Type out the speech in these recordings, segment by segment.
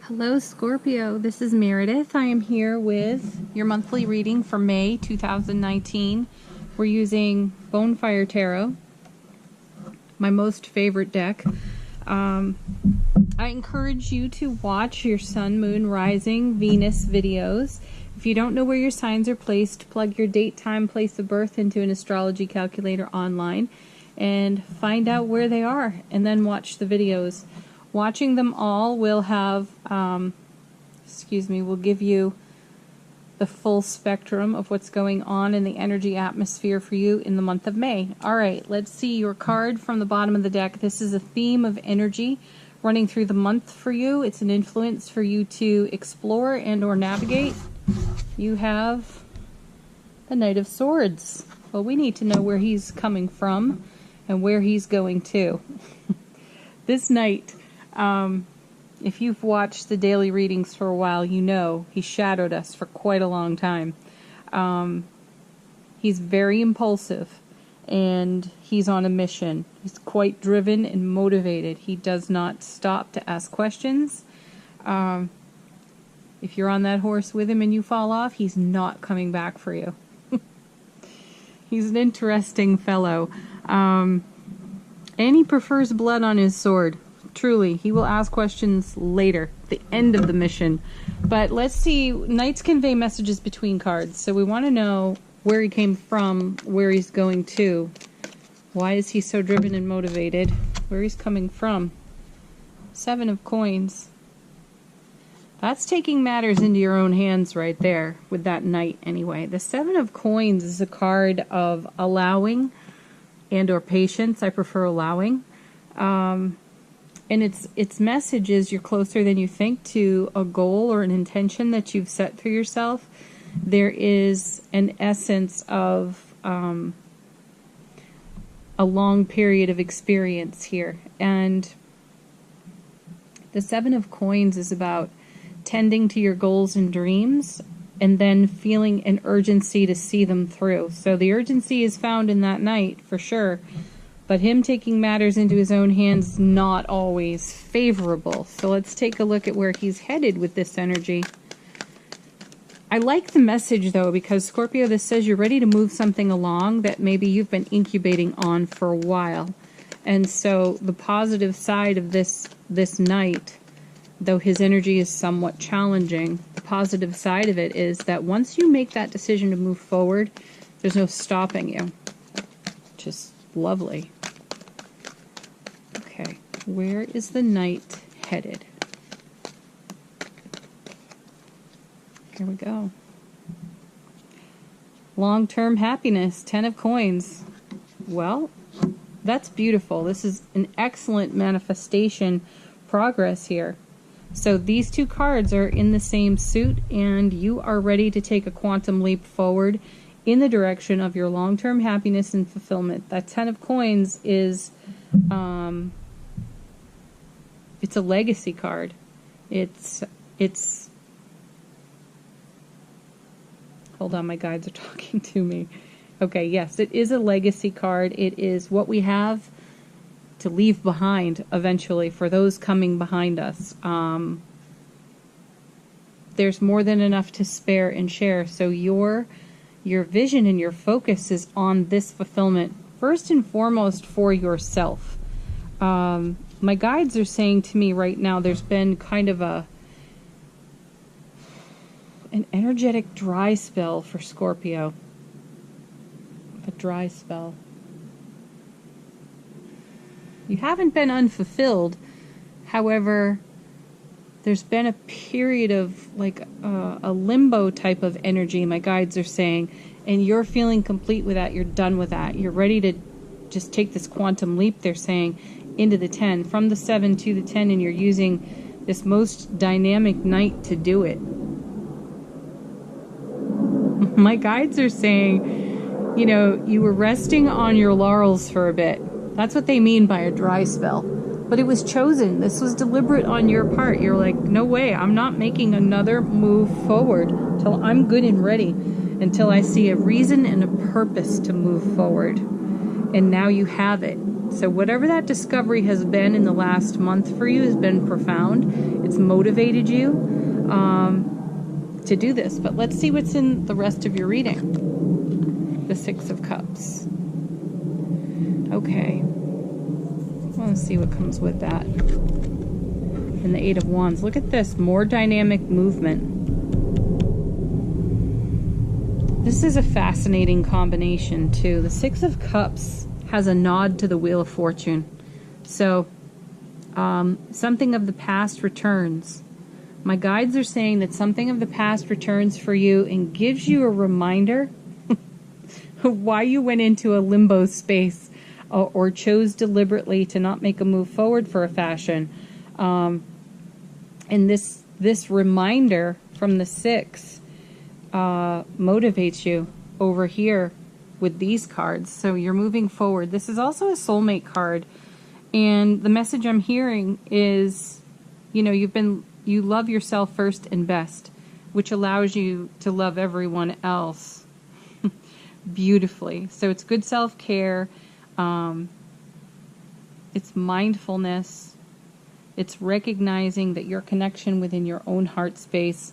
Hello Scorpio, this is Meredith. I am here with your monthly reading for May 2019. We're using Bonefire Tarot, my most favorite deck. I encourage you to watch your Sun, Moon, Rising, Venus videos. If you don't know where your signs are placed, plug your date, time, place of birth into an astrology calculator online and find out where they are, and then watch the videos. Watching them all will have, will give you the full spectrum of what's going on in the energy atmosphere for you in the month of May. All right, let's see your card from the bottom of the deck. This is a theme of energy running through the month for you. It's an influence for you to explore and or navigate. You have the Knight of Swords. Well, we need to know where he's coming from and where he's going to. This Knight, if you've watched the daily readings for a while, you know he shadowed us for quite a long time. He's very impulsive and he's on a mission. He's quite driven and motivated. He does not stop to ask questions. If you're on that horse with him and you fall off, he's not coming back for you. He's an interesting fellow. And he prefers blood on his sword. Truly, he will ask questions later, the end of the mission. But let's see, Knights convey messages between cards, so we want to know where he came from, where he's going to. Why is he so driven and motivated? Where he's coming from. 7 of Coins. That's taking matters into your own hands right there, with that Knight anyway. The 7 of Coins is a card of allowing and or patience. I prefer allowing. And its message is you're closer than you think to a goal or an intention that you've set for yourself. There is an essence of a long period of experience here. And the 7 of Coins is about tending to your goals and dreams and then feeling an urgency to see them through. So the urgency is found in that Knight for sure. But him taking matters into his own hands is not always favorable. So let's take a look at where he's headed with this energy. I like the message, though, because, Scorpio, this says you're ready to move something along that maybe you've been incubating on for a while. And so the positive side of this Knight, though his energy is somewhat challenging, the positive side of it is that once you make that decision to move forward, there's no stopping you. Just lovely. Okay, where is the Knight headed? Here we go. Long-term happiness, 10 of Coins. Well, that's beautiful. This is an excellent manifestation progress here. So these two cards are in the same suit, and you are ready to take a quantum leap forward in the direction of your long-term happiness and fulfillment. That 10 of Coins is, it's a legacy card. It's, hold on, my guides are talking to me. Okay, yes, it is a legacy card. It is what we have to leave behind eventually for those coming behind us. There's more than enough to spare and share. So your vision and your focus is on this fulfillment, first and foremost for yourself. My guides are saying to me right now there's been kind of an energetic dry spell for Scorpio. A dry spell. You haven't been unfulfilled. However, there's been a period of like a limbo type of energy, my guides are saying, and you're feeling complete with that. You're done with that. You're ready to just take this quantum leap, they're saying, into the 10, from the 7 to the 10, and you're using this most dynamic Knight to do it. My guides are saying, you know, you were resting on your laurels for a bit. That's what they mean by a dry spell. But it was chosen. This was deliberate on your part. You're like, no way, I'm not making another move forward till I'm good and ready, until I see a reason and a purpose to move forward. And now you have it. So whatever that discovery has been in the last month for you has been profound. It's motivated you to do this. But let's see what's in the rest of your reading. The Six of Cups. Okay. Let's see what comes with that. And the Eight of Wands. Look at this. More dynamic movement. This is a fascinating combination too. The Six of Cups has a nod to the Wheel of Fortune. So something of the past returns. My guides are saying that something of the past returns for you and gives you a reminder of why you went into a limbo space or chose deliberately to not make a move forward for a fashion. And this reminder from the Six motivates you over here with these cards. So you're moving forward. This is also a soulmate card. And the message I'm hearing is, you know, you love yourself first and best, which allows you to love everyone else beautifully. So it's good self-care. It's mindfulness. It's recognizing that your connection within your own heart space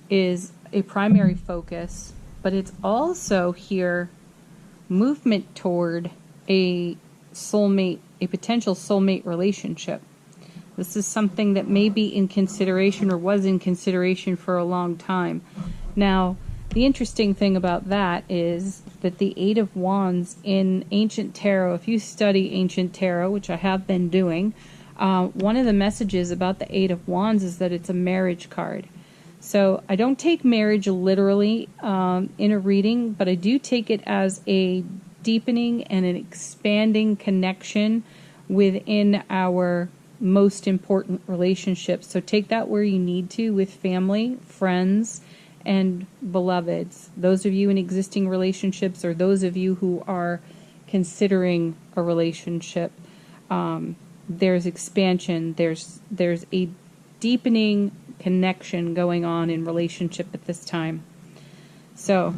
is a primary focus, but it's also here movement toward a soulmate, a potential soulmate relationship. This is something that may be in consideration or was in consideration for a long time. Now, the interesting thing about that is that the Eight of Wands in Ancient Tarot, if you study Ancient Tarot, which I have been doing, one of the messages about the Eight of Wands is that it's a marriage card. So I don't take marriage literally in a reading, but I do take it as a deepening and an expanding connection within our most important relationships. So take that where you need to with family, friends, and beloveds. Those of you in existing relationships or those of you who are considering a relationship, there's expansion, there's a deepening connection going on in relationship at this time. So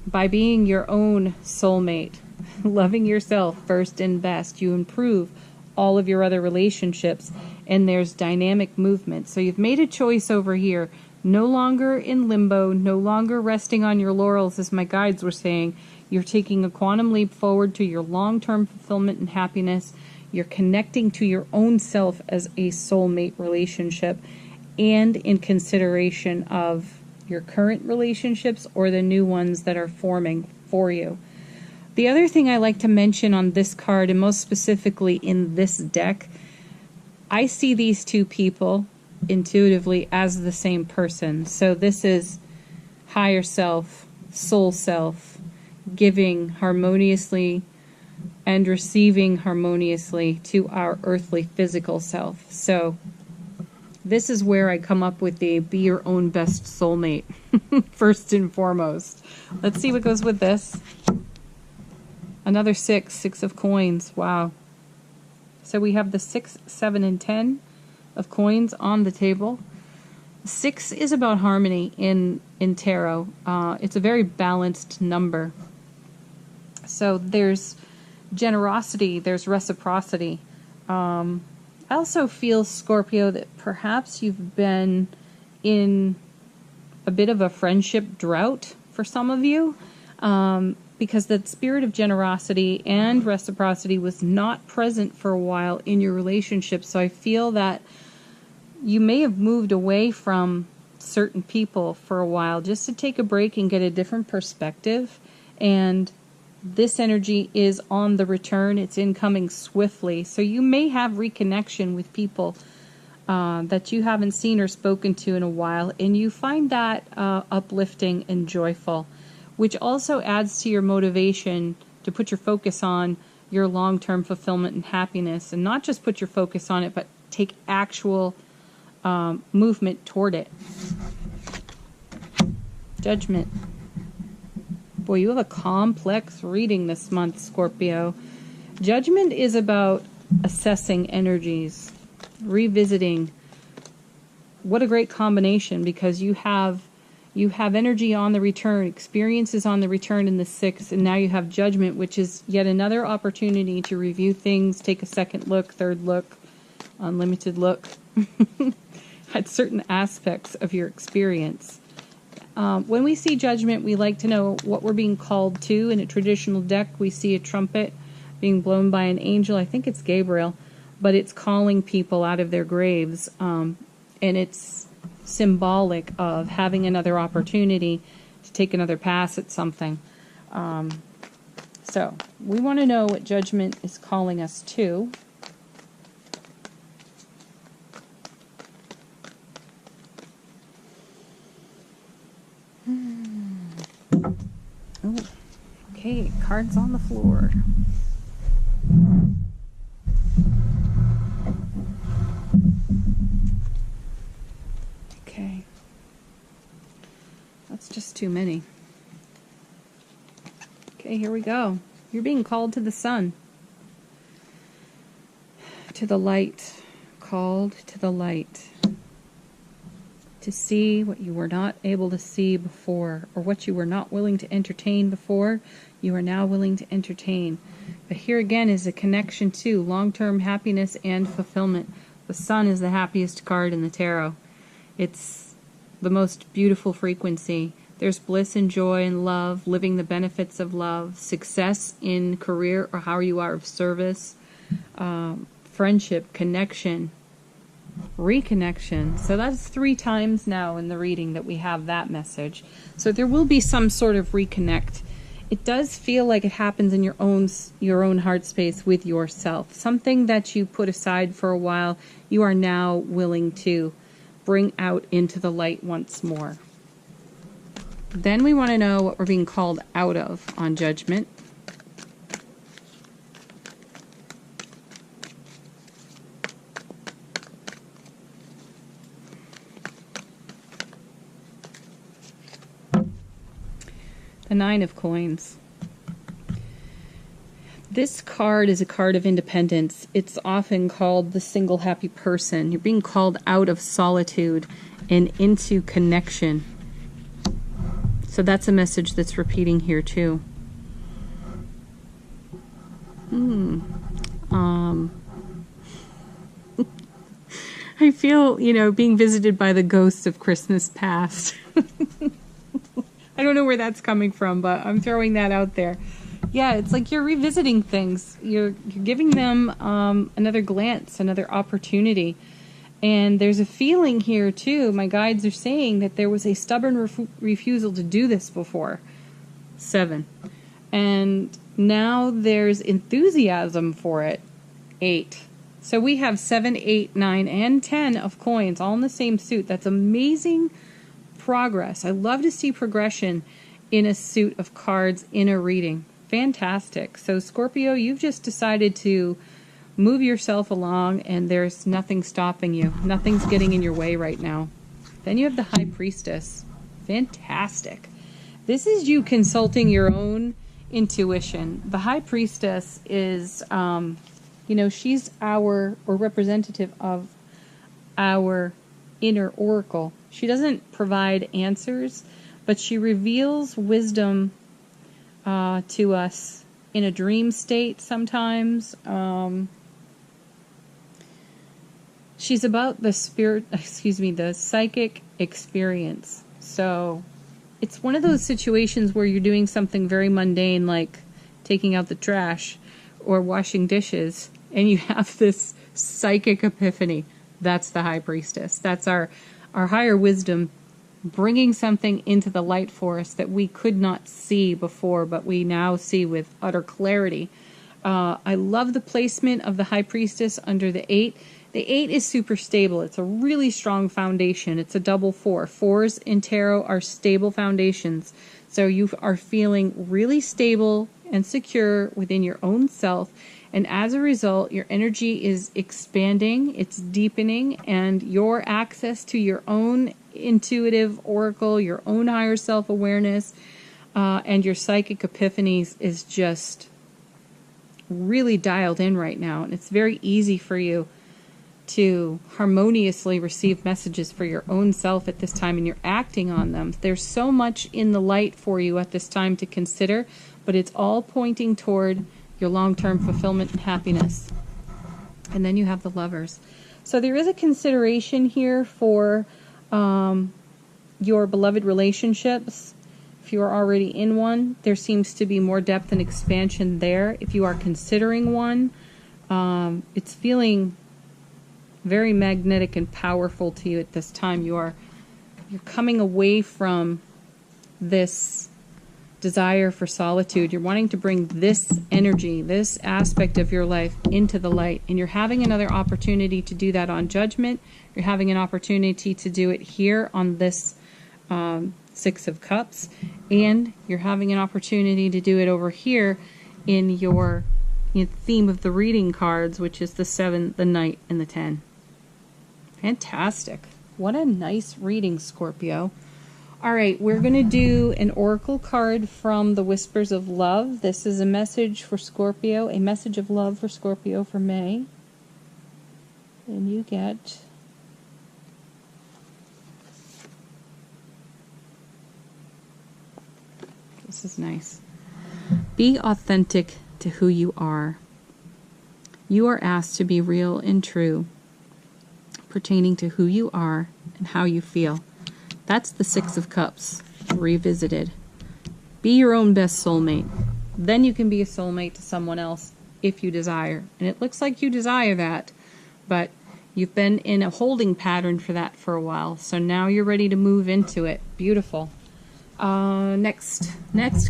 by being your own soulmate, loving yourself first and best, you improve all of your other relationships, and there's dynamic movement. So you've made a choice over here, no longer in limbo, no longer resting on your laurels, as my guides were saying. You're taking a quantum leap forward to your long-term fulfillment and happiness. You're connecting to your own self as a soulmate relationship, and in consideration of your current relationships or the new ones that are forming for you. The other thing I like to mention on this card, and most specifically in this deck, I see these two people intuitively as the same person. So this is higher self, soul self, giving harmoniously and receiving harmoniously to our earthly physical self. So this is where I come up with the be your own best soulmate, first and foremost. Let's see what goes with this. Another Six of Coins. Wow. So we have the 6, 7, and 10 of coins on the table. 6 is about harmony in tarot. It's a very balanced number. So there's generosity, there's reciprocity. I also feel, Scorpio, that perhaps you've been in a bit of a friendship drought for some of you, because that spirit of generosity and reciprocity was not present for a while in your relationship. So I feel that you may have moved away from certain people for a while just to take a break and get a different perspective. And this energy is on the return. It's incoming swiftly. So you may have reconnection with people that you haven't seen or spoken to in a while, and you find that uplifting and joyful, which also adds to your motivation to put your focus on your long-term fulfillment and happiness, and not just put your focus on it, but take actual movement toward it. Judgment. Boy, you have a complex reading this month, Scorpio. Judgment is about assessing energies, revisiting. What a great combination, because you have You have energy on the return, experiences on the return in the 6th, and now you have judgment, which is yet another opportunity to review things, take a second look, third look, unlimited look at certain aspects of your experience. When we see judgment, we like to know what we're being called to. In a traditional deck, we see a trumpet being blown by an angel. I think it's Gabriel, but it's calling people out of their graves, and it's symbolic of having another opportunity to take another pass at something. So we want to know what judgment is calling us to. Oh, okay, cards on the floor. Okay. That's just too many. Okay, here we go. You're being called to the sun. To the light. Called to the light. To see what you were not able to see before, or what you were not willing to entertain before, you are now willing to entertain. But here again is a connection to long-term happiness and fulfillment. The sun is the happiest card in the tarot. It's the most beautiful frequency. There's bliss and joy and love, living the benefits of love, success in career or how you are of service, friendship, connection, reconnection. So that's 3 times now in the reading that we have that message. So there will be some sort of reconnect. It does feel like it happens in your own heart space with yourself. Something that you put aside for a while, you are now willing to bring out into the light once more. Then we want to know what we're being called out of on judgment. The 9 of Coins. This card is a card of independence. It's often called the single happy person. You're being called out of solitude and into connection. So that's a message that's repeating here too. I feel, being visited by the ghosts of Christmas past. I don't know where that's coming from, but I'm throwing that out there. Yeah, it's like you're revisiting things. You're giving them another glance, another opportunity. And there's a feeling here, too. My guides are saying that there was a stubborn refusal to do this before. 7. And now there's enthusiasm for it. 8. So we have 7, 8, 9, and 10 of coins all in the same suit. That's amazing progress. I love to see progression in a suit of cards in a reading. Fantastic. So Scorpio, you've just decided to move yourself along, and there's nothing stopping you. Nothing's getting in your way right now. Then you have the High Priestess. Fantastic. This is you consulting your own intuition. The High Priestess is, she's our, or representative of our inner oracle. She doesn't provide answers, but she reveals wisdom to us in a dream state sometimes. She's about the the psychic experience. So it's one of those situations where you're doing something very mundane, like taking out the trash or washing dishes, and you have this psychic epiphany. That's the High Priestess. That's our higher wisdom bringing something into the light for us that we could not see before, but we now see with utter clarity. I love the placement of the High Priestess under the 8. The 8 is super stable. It's a really strong foundation. It's a double 4. 4s in tarot are stable foundations. So you are feeling really stable and secure within your own self. And as a result, your energy is expanding, it's deepening, and your access to your own intuitive oracle, your own higher self-awareness, and your psychic epiphanies is just really dialed in right now. And it's very easy for you to harmoniously receive messages for your own self at this time, and you're acting on them. There's so much in the light for you at this time to consider, but it's all pointing toward your long-term fulfillment and happiness. And then you have the Lovers. So there is a consideration here for your beloved relationships. If you are already in one, there seems to be more depth and expansion there. If you are considering one, it's feeling very magnetic and powerful to you at this time. You're coming away from this desire for solitude. You're wanting to bring this energy, this aspect of your life into the light, and you're having another opportunity to do that on Judgment. You're having an opportunity to do it here on this Six of Cups, and you're having an opportunity to do it over here in your theme of the reading cards, which is the 7, the Knight, and the 10. Fantastic. What a nice reading, Scorpio. All right, we're going to do an oracle card from the Whispers of Love. This is a message for Scorpio, a message of love for Scorpio for May. And you get... This is nice. Be authentic to who you are. You are asked to be real and true, pertaining to who you are and how you feel. That's the Six of Cups revisited. Be your own best soulmate. Then you can be a soulmate to someone else if you desire. And it looks like you desire that, but you've been in a holding pattern for that for a while. So now you're ready to move into it. Beautiful. Next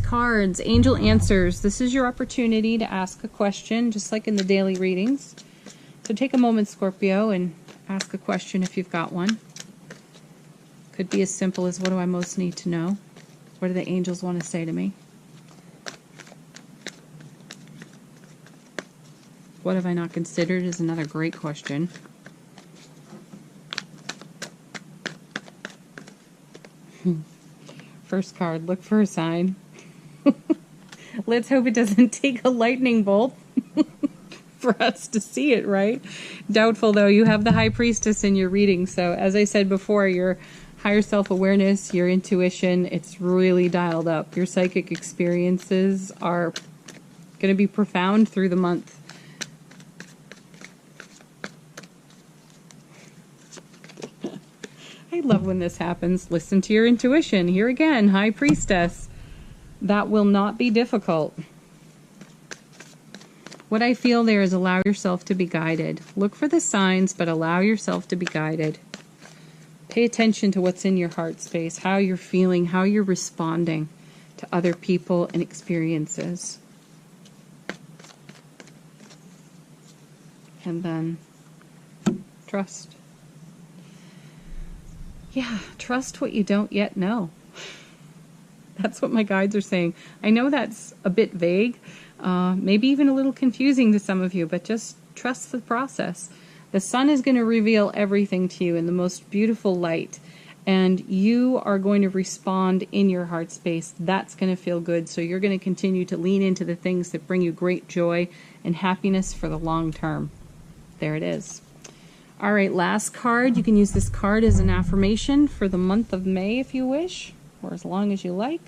cards, Angel Answers. This is your opportunity to ask a question, just like in the daily readings. So take a moment, Scorpio, and ask a question if you've got one. Could be as simple as, what do I most need to know? What do the angels want to say to me? What have I not considered is another great question. First card, look for a sign. Let's hope it doesn't take a lightning bolt for us to see it, right? Doubtful, though. You have the High Priestess in your reading, so as I said before, your higher self-awareness, your intuition, it's really dialed up. Your psychic experiences are going to be profound through the month. I love when this happens. Listen to your intuition. Here again, High Priestess. That will not be difficult. What I feel there is allow yourself to be guided. Look for the signs, but allow yourself to be guided. Pay attention to what's in your heart space, how you're feeling, how you're responding to other people and experiences. And then trust. Yeah, trust what you don't yet know. That's what my guides are saying. I know that's a bit vague, maybe even a little confusing to some of you, but just trust the process. The sun is going to reveal everything to you in the most beautiful light, and you are going to respond in your heart space. That's going to feel good, so you're going to continue to lean into the things that bring you great joy and happiness for the long term. There it is. All right, last card. You can use this card as an affirmation for the month of May if you wish, or as long as you like.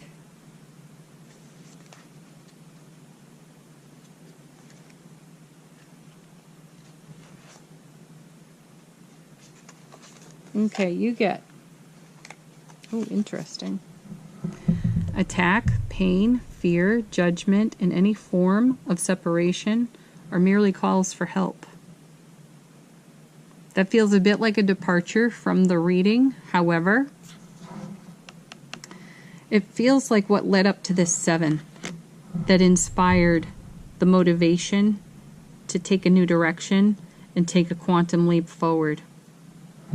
Okay, you get, oh, interesting. Attack, pain, fear, judgment, and any form of separation are merely calls for help. That feels a bit like a departure from the reading. However, it feels like what led up to this 7 that inspired the motivation to take a new direction and take a quantum leap forward.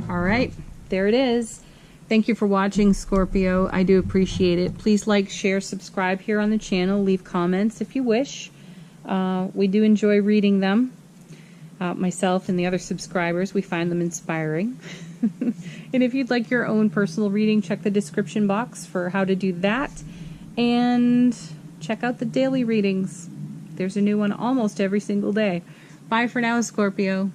All right, there it is. Thank you for watching, Scorpio. I do appreciate it. Please like, share, subscribe here on the channel. Leave comments if you wish. We do enjoy reading them. Myself and the other subscribers, we find them inspiring. And if you'd like your own personal reading, check the description box for how to do that. And check out the daily readings. There's a new one almost every single day. Bye for now, Scorpio.